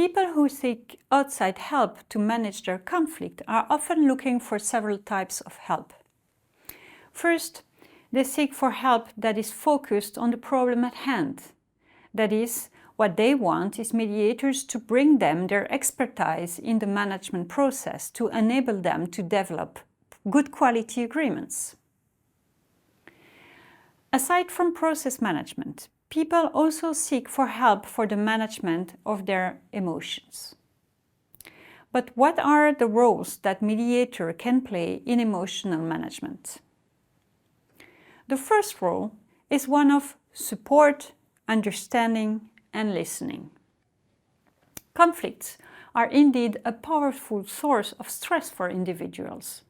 People who seek outside help to manage their conflict are often looking for several types of help. First, they seek for help that is focused on the problem at hand. That is, what they want is mediators to bring them their expertise in the management process to enable them to develop good quality agreements. Aside from process management, people also seek for help for the management of their emotions. But what are the roles that mediator can play in emotional management? The first role is one of support, understanding, and listening. Conflicts are indeed a powerful source of stress for individuals.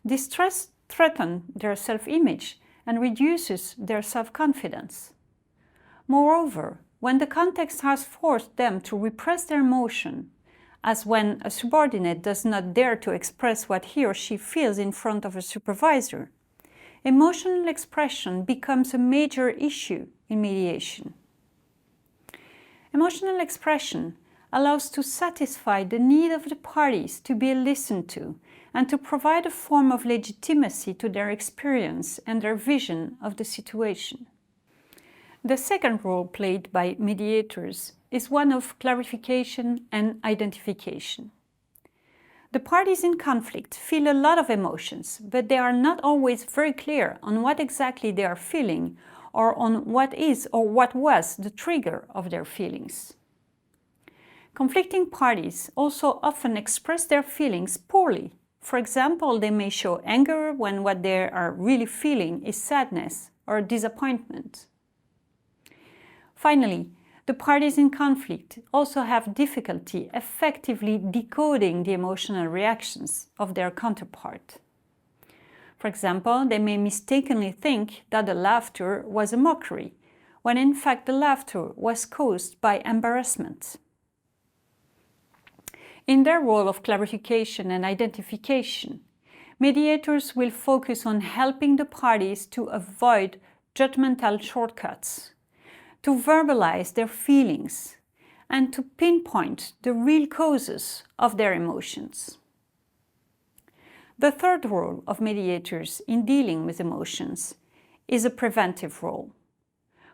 This stress threatens their self-image and reduces their self-confidence. Moreover, when the context has forced them to repress their emotion, as when a subordinate does not dare to express what he or she feels in front of a supervisor, emotional expression becomes a major issue in mediation. Emotional expression allows to satisfy the need of the parties to be listened to and to provide a form of legitimacy to their experience and their vision of the situation. The second role played by mediators is one of clarification and identification. The parties in conflict feel a lot of emotions, but they are not always very clear on what exactly they are feeling or on what is or what was the trigger of their feelings. Conflicting parties also often express their feelings poorly. For example, they may show anger when what they are really feeling is sadness or disappointment. Finally, the parties in conflict also have difficulty effectively decoding the emotional reactions of their counterpart. For example, they may mistakenly think that the laughter was a mockery, when in fact the laughter was caused by embarrassment. In their role of clarification and identification, mediators will focus on helping the parties to avoid judgmental shortcuts, to verbalize their feelings, and to pinpoint the real causes of their emotions. The third role of mediators in dealing with emotions is a preventive role.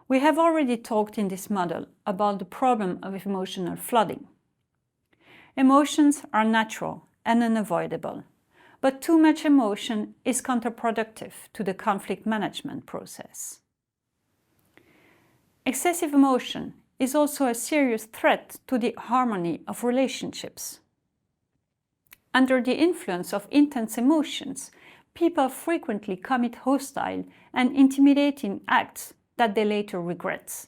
We have already talked in this model about the problem of emotional flooding. Emotions are natural and unavoidable, but too much emotion is counterproductive to the conflict management process. Excessive emotion is also a serious threat to the harmony of relationships. Under the influence of intense emotions, people frequently commit hostile and intimidating acts that they later regret.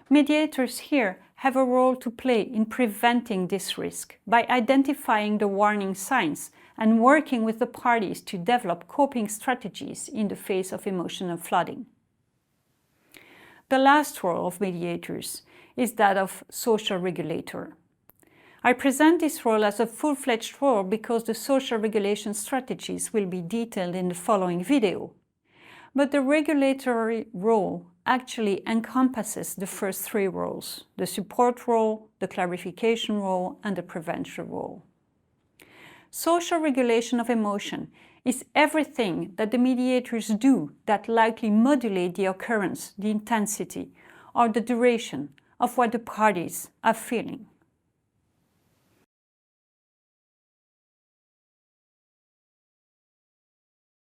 Mediators here have a role to play in preventing this risk by identifying the warning signs and working with the parties to develop coping strategies in the face of emotional flooding. The last role of mediators is that of social regulator. I present this role as a full-fledged role because the social regulation strategies will be detailed in the following video. But the regulatory role actually encompasses the first three roles: the support role, the clarification role, and the prevention role. Social regulation of emotion is everything that the mediators do that likely modulate the occurrence, the intensity, or the duration of what the parties are feeling.